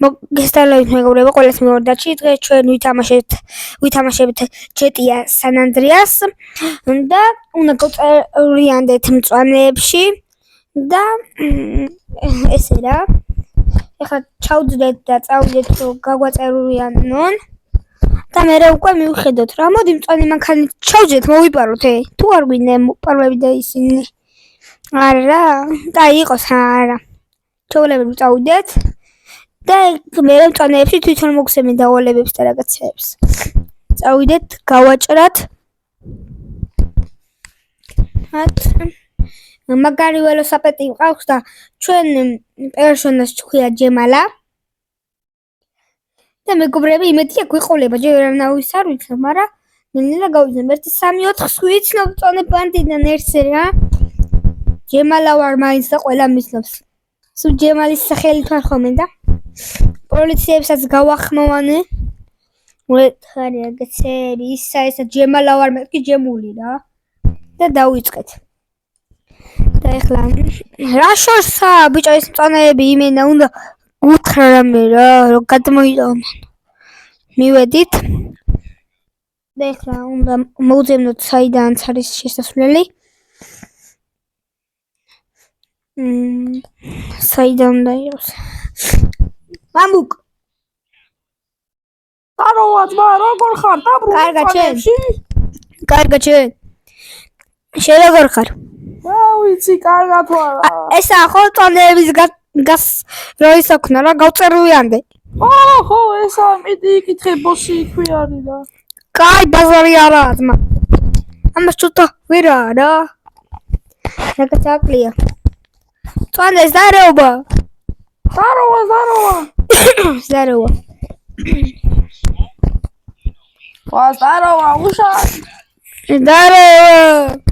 მოგესალმებით მეგობრებო, ყველას მივარდაჩი. დღეს ჩვენ ვითამაშებთ GTA San Andreas და უნდა გავწერიანდეთ მწვანეებში და ესე რა. ეხლა ჩავძდეთ და წავიდეთ რომ გაგვაწერურიანონ და მე უკვე მივხედოთ რა. მოდი მწვანე მანქანით ჩავძდეთ, მოვიპაროთ თუ არ გვინდა მოპარვები და ისინი. არა, და იყოს არა. ჩავლებები წავიდეთ. და მე მწვანეებში თვითონ მოგხსენე დავალებებს და რაღაცებს. წავიდეთ, გავაჭრათ. მაგარი ველოსიპედი მყავს და ჩვენ პერსონაჟს ქვია ჯემალა. და მეგობრები, იმედია გვიყოლება, ჯერ არავის არ ვიცნობ, მაგრამ ნელა გავიძნებ 1 3 4 ვიცნობ მწვანე ბანდიდან ერთზე რა. ჯემალა ვარ მაინც და ყველა მისნობს. სულ ჯემალის სახელი თქვა ხოლმე და პოლიციებსაც გავახმოვანე. ხარი აგაცები, ისა ჯემალა ვარ, მე კი ჯემული რა. და დავიწყეთ. და ეხლა რა შორსა, ბიჭო ეს მწვანეები იმენა უნდა გუთხრა რამე რა, რომ გადმოიდონ. მივედით. და ეხლა უნდა მოვძებნოთ საიდანაც არის შესასვლელი. საიდან უნდა იყოს? მამუკ აროად როგორ ხარ? დაბრუნდი. კარგად შენ. შენ როგორ ხარ? ვიცი, კარგად ვარ. ესა ხო წონების გას როის ოქნა რა გავწერუიანდე. ხო, ესა მიდი იკითხე ბოსი იქვე არის რა. კაი ბაზარი არა ძმა. ამას ცოტა ვერა რა. რაღაც აკლია. წონეს ზაროვა. ზაროვა. ზაროვა, უშა. ზაროვა.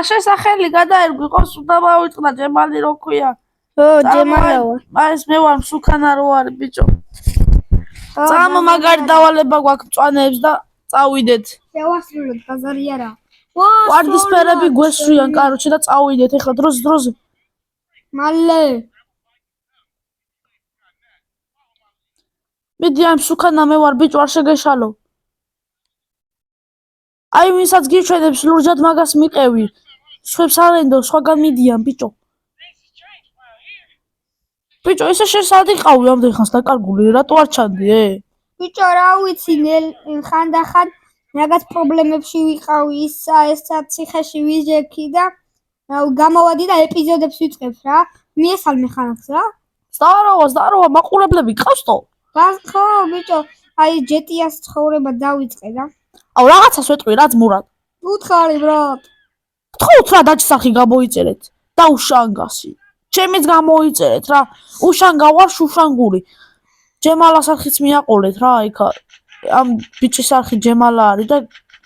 შესახელი გადაერგვი, ყოს უნდა მოვიწყდა ჯემალი რო ქვია. ჯემალა ვარ. ეს მე ვარ მსუქანა რო არის ბიჭო. წამ მაგარი დავალება გვაქვს მწვანეებს და წავიდეთ. შევასრულოთ ბაზარი არა. ვარდისფერები გვესრიან კაროჩე და წავიდეთ ეხლა დროზე. მალე. მიდი ამ მსუქანა მე ვარ ბიჭო, არ შეგეშალო. აი ვინცაც გიჩვენებს ლურჯად მაგას მიყევი. სხვებს არენდო, სხვაგან მიდიან ბიჭო. ბიჭო, ესე შესადი ყავი ამდენ ხანს დაკარგული, რატო არ ჩანდი? ბიჭო, რა ვიცი, ხანდახან რაღაც პრობლემებში ვიყავი, ესა ციხეში ვიჟექი და გამოვადი და ეპიზოდებს ვიწყებს რა. მიესალმე ხანახს რა. ზდაროვა, მაყურებლები ყავსტო? ხო, ბიჭო, აი GTA-ს ცხოვრება დავიწყე რა. აუ რაღაცას ვეტყვი რა ძმურად. უთხარი ბრატ. გთხოვთ რა დაჯსახი გამოიწერეთ და უშანგასი. ჩემიც გამოიწერეთ რა. უშანგა ვარ შუშანგური. ჯემალას არხიც მიაყოლეთ რა, იქა ამ ბიჭის არხი ჯემალა არის და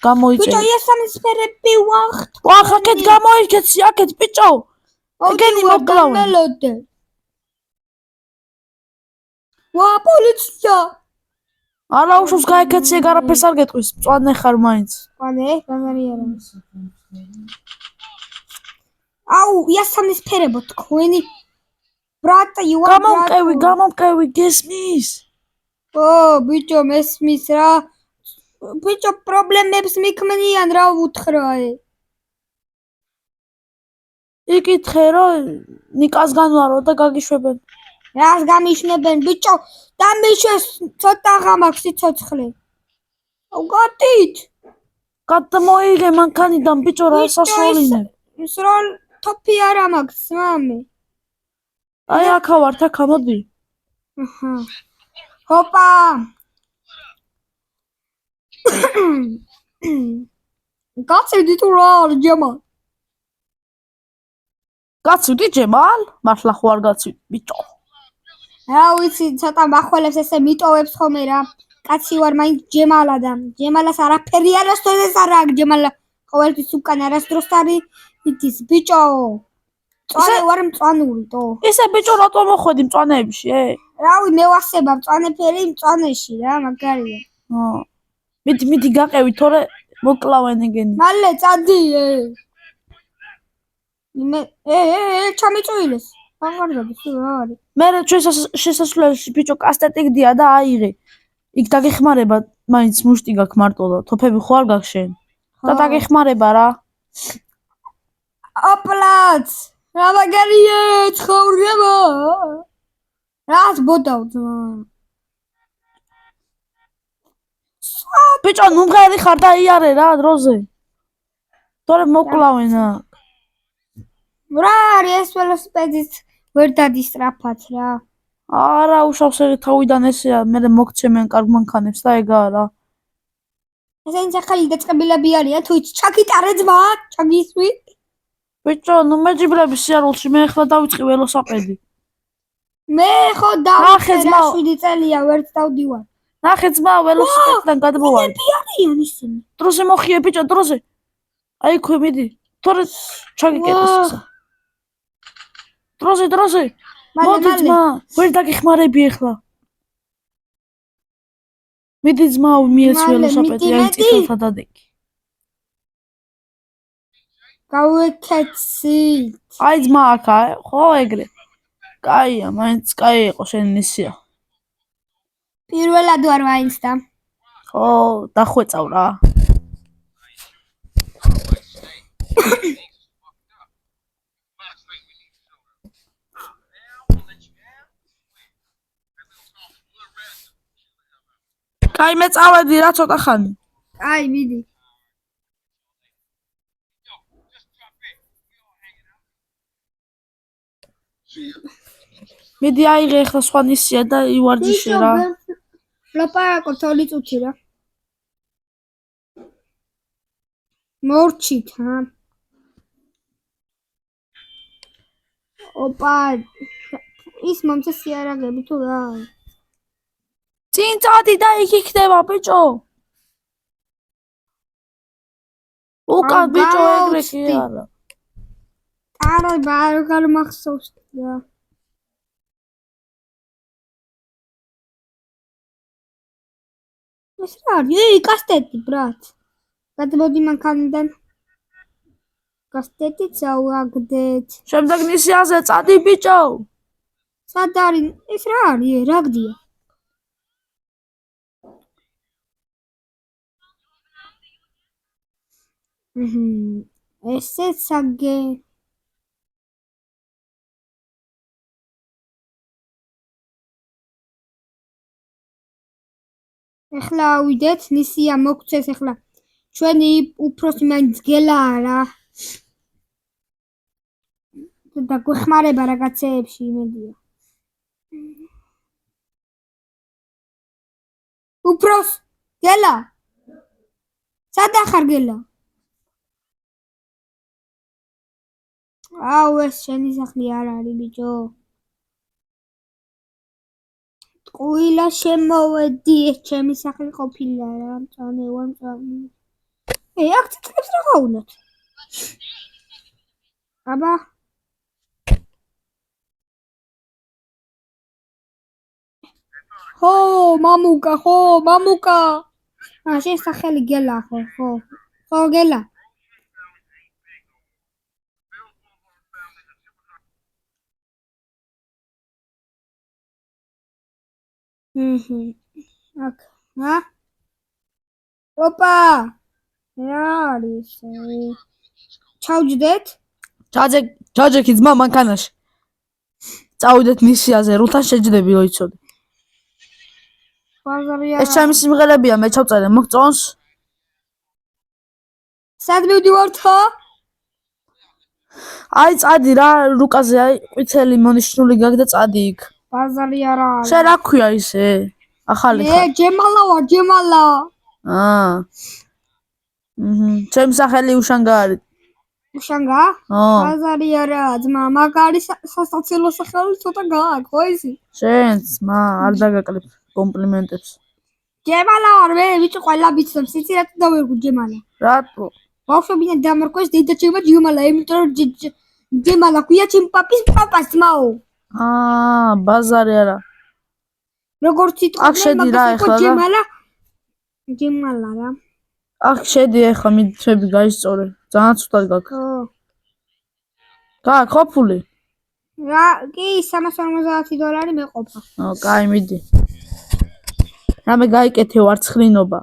გამოიწერეთ. ბიჭო, იესამისფერები ვახთ. ვახ, აქეთ გამოიქეცი, აქეთ ბიჭო. ეგენი მოკლავენ. ვა, პოლიცია. არა უშავს გაიქეცი, ეგ არაფერს არ გეტყვის, მწვანე ხარ მაინც. მწვანე, ბაზარი არა. აუ, იესამისფერებო თქვენი ბრატა, გამომყევი, გესმის? ბიჭო, მესმის რა. ბიჭო, პრობლემებს მიქმნიან რა უთხრაე. იკითხე რომ ნიკას განვარო და გაგიშვებენ. რას გამიშნებენ ბიჭო? დამიშვეს ცოტა ღამაქვს სიცოცხლე. გატით. გადმოიღე მანქანიდან ბიჭო რა სასროლინე. სროლ თოფი არა მაქვს მამე. აი აქა ვარ, აქა მოდი. ჰოპა. გაწევდი თუ რა ჯემალ? გაწევდი ჯემალ? მართლა ხო არ გაწევდი ბიჭო. რა ვიცი, ცოტა მახველებს ესე მიტოვებს ხოლმე რა. კაცი ვარ მაინც ჯემალა და ჯემალას არაფერი არ ასწორდეს არა აქ ჯემალა. ყოველთვის უკან არასდროს არის იტის ბიჭო. წვანე ვარ მწვანური თო. ესე ბიჭო რატო მოხვედი მწვანეებში? რავი, მე ვასება მწვანე ფერი მწვანეში რა, მაგარია. მიდი გაყევი, თორე მოკლავენ ეგენი. მალე წადი. ჩამიწუილეს. აღარდები სულ რა არის? მე ჩვენ შესასვლელში ბიჭო კასტეტი გდია და აიღე. იქ დაგეხმარება, მაინც მუშტი გაქვს მარტო და თოფები ხო არ გაქვს შენ? და დაგეხმარება რა. ოპლაც! რა მაგარია ცხოვრება! რას ბოდავ ძმა? ბიჭო, ნუ მღერი ხარ და იარე რა დროზე. თორე მოკლავენ აქ. რა არის ეს ველოსიპედით ვერ დადის სწრაფად რა. არა, უშავს თავიდან ესეა, მე მოგცემენ კარგ მანქანებს და ეგაა რა. ესენი ახალი დაწყებილები არიან თუ ჩაკიტარე ძმა, ჩაგისვი. ბიჭო, ნუ მეჯიბრები სიარულში, მე ახლა დავიწყი ველოსიპედი. მე ხო ნახე დავწერა ძმა. 7 წელია ვერც დავდივარ. ნახე ძმა, ველოსიპედიდან გადმოვარ. კი არიან ისინი. დროზე მოხიე ბიჭო, დროზე. აი ქვე მიდი. თორე ჩაგიკეტეს ხსა. დროზე. მოდი ძმა, ვერ დაგეხმარები ახლა. მიდი ძმა, მიეც ველოსიპედი, აი წითელთა დადეგი. გავეკეცით. აი ძმა აქა, ხო ეგრე. კაია, მაინც კაი იყო შენი ნისია. პირველად ვარ მაინც და. ხო, დახვეწავ რა. კაი, მე წავედი რა ცოტა ხანი. აი, მიდი. მიდი აიღე ახლა სხვა ნისია და ივარჯიშე რა. ლაპარაკობ 2 წუთი რა. მორჩით, ჰა. ოპა, ის მომწე სიარაღები თუ რა. წინ წადი და იქ იქნება ბიჭო. უკან ბიჭო ეგრე კი არა. არა, ბარგარ მახსოვს რა. ეს რა არის? კასტეტი, ბრატ. გადმოდი მანქანიდან. კასტეტი წავაგდეთ. შემდეგ ნისიაზე წადი ბიჭო. სად არის? ეს რა არის? რა გდია? ესეც აგე. ეხლა ავიდეთ, ნისია მოგცეს ეხლა. ჩვენი უფროსი მაინც გელაა რა. და გვეხმარება რაღაცეებში იმედია. უფროს გელა. სადა ხარ გელა? აუ ეს შენი სახლი არ არის ბიჭო. ყვილა შემოვედი, ეს ჩემი სახლი ყოფილა რა, მწანე. აქ წიწლებს რა გაუნდათ? აბა. ხო, მამუკა. შენ სახელი გელა ხო, გელა. აქ, რა? ოპა! რა არის? ჩავჯდეთ? ჯაჯექი ძმა მანქანაში. წავიდეთ ნისიაზე, რუთან შეჯდები ოიცოდე. ეს ჩემი სიმღერებია, მე ჩავწერე, მოგწონს? სად მივდივართ ხო? აი წადი რა, რუკაზე აი ყვითელი მონიშნული გაქვს და წადი იქ. ბაზარი არა არის. შენ რა ქვია ისე? ახალი ხარ. ჯემალა ვარ, ჯემალა. ჩემი სახელი უშანგა არის. უშანგა? ბაზარი არა, ძმა, მაგარი სასაცილო სახელი ცოტა გააქვს, ხო ისი? შენს, არ დაგაკლებ კომპლიმენტებს. ჯემალა ვარ მე, ბიჭო, ყველა ბიჭს იცი რატო დავერგო ჯემალა? რატო? ბავშვობიდან დამარკვეს დედა ჩემმა ჯემალა, იმიტომ რომ ჯემალა ქვია ჩემ პაპის პაპას ძმაო. ბაზარი არა. როგორც იტყვი, მაგას იყო ჯემალა რა. აქ შედი ახლა მითები გაისწორე. ძალიან ცუდად გაქვს. ხო. გაქვს ხო ფული? რა კი $350 მეყოფა. კაი, მიდი. რამე გაიკეთე ვარცხლინობა.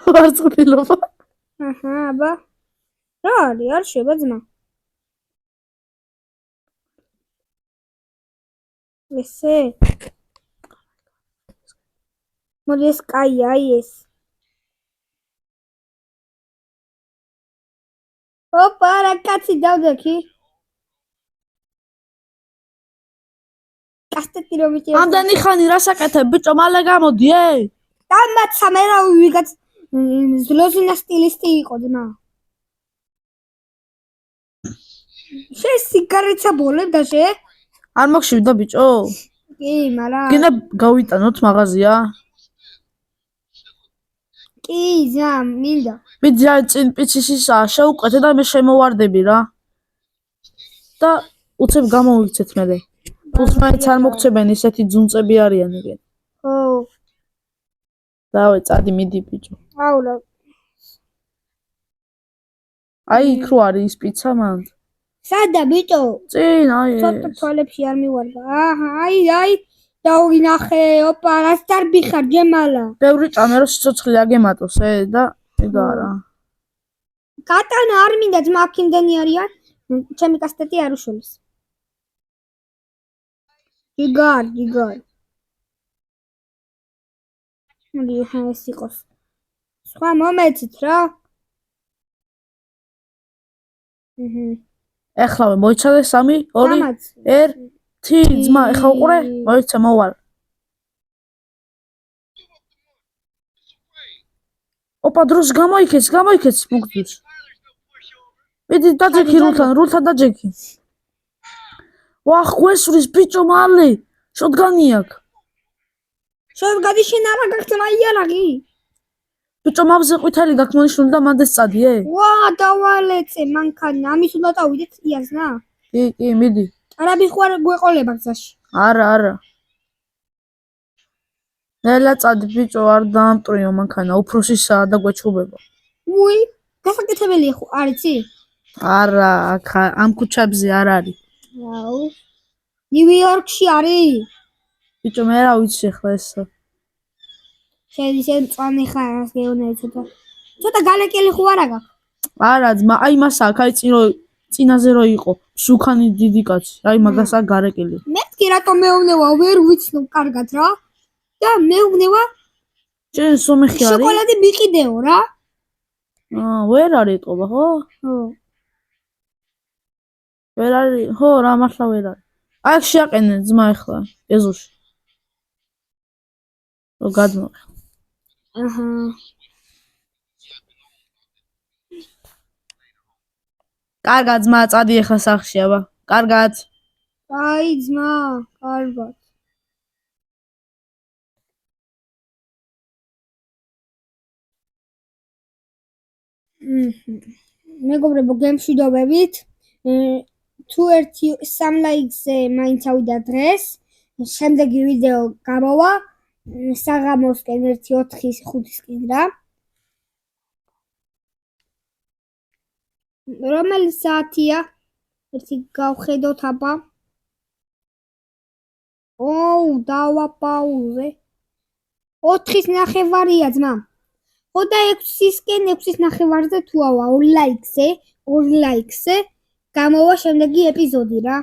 ვარცხლილობა. აჰა, აბა. რა არის? არ შევა ძმა. ესე. მოდი ეს კაია, ეს. ოპა, რა კაცი დავდექი. კასტეტი რომ მიჭირე. ამდენი ხანი რა საკეთებ, ბიჭო, მალე გამოდი, დამაცა მე რა ვიღაც ზლოზინა სტილისტი იყო ძმა. შე სიგარეტსა ბოლებ და შე? არ მოგშივდა, ბიჭო? კი, მაგრამ გინდა გავიტანოთ მაღაზია? კი, ძმა, მინდა. მიდი რა წინ პიცისისაა, შევუკვეთე და მე შემოვარდები რა. და უცებ გამოვიქცეთ მერე. თუმცა მაინც არ მოგცემენ ისეთი ძუნწები არიან ეგენ. ხო. დავე, წადი, მიდი, ბიჭო. აულა. აი, იქ რო არის ის პიცა მანდ. სადა ბიჭო? წინ, აი ცოტა ეს. თვალებში არ მივარდა. აჰა, აი, დავინახე, ოპა, რას დარბი ხარ, ჯემალა? ბევრი ჭამე რომ სიცოცხლე აგემატოს, და ეგა რა. გატანა არ მინდა ძმა აქ იმდენი არიან. ჩემი კასტეტი არ უშველეს. იგარ. მოდი ეს იყოს. სხვა მომეცით რა. ეხლავე მოიცადე 3, 2, 1, ძმა, ეხლა უყურე? მოიცა, მოვალ. ოპა, დროს გამოიქეც მოგდის. მიდი დაჯექი რულთან დაჯექი. ვახ, გვესვრის ბიჭო მალე. შოდგანი აქვს. შევგადი შენ არა გახსნა იარაღი. ბიჭო, მავზე ყვითელი გაქვს მონიშნული და მანდეს წადი, ვა, დავალეწე მანქანა. ამის უნდა დავიდეთ იაზნა. კი, მიდი. არაბი ხوار გვეყოლება გზაში. არა. ნელა წადი ბიჭო, არ დაამტრიო მანქანა, უფროსისაა და გვეჩუბება. უი, გასაკეთებელი ხო არიცი? არა, აქ ამ ქუჩებზე არ არის. აუ. ნიუ-იორკში არის. ბიჭო, მე რა ვიცი ახლა ეს. შენ წვანი ხარ, რას გეუბნები ცოტა გალეკელი ხო არა გაქვს? არა, ძმა, აი მასა აქ, აი წინაზე რო იყო, შუქანი დიდი კაცი, აი მაგასა გარეკილი. მეთქი რატომ მეუბნება, ვერ ვიცნობ კარგად რა. და მეუბნება შენ სომეხი არის? შოკოლადი მიყიდეო რა. ვერ არის ეტყობა, ხო? ხო. ვერ არის, ხო, რა მართლა ვერ არის. აქ შეაყენე ძმა ახლა, ეზოში. რო გადმოყე. აჰა. კარგად ძმა, წადი ახლა სახლში, აბა. კარგად. აი ძმა, კარგად. მეგობრებო, გემშვიდობებით. თუ 3 ლაიქზე მაინც ავიდა დღეს, შემდეგი ვიდეო გამოვა საღამოსკენ 4-5-ისკენ რა. რომელი საათია? ერთი გავხედოთ აბა. დავაპაუზე. 4:30-ია ძმა. ხო და 6-ისკენ 6:30-ზე თუ ავა 2 ლაიქზე გამოვა შემდეგი ეპიზოდი რა.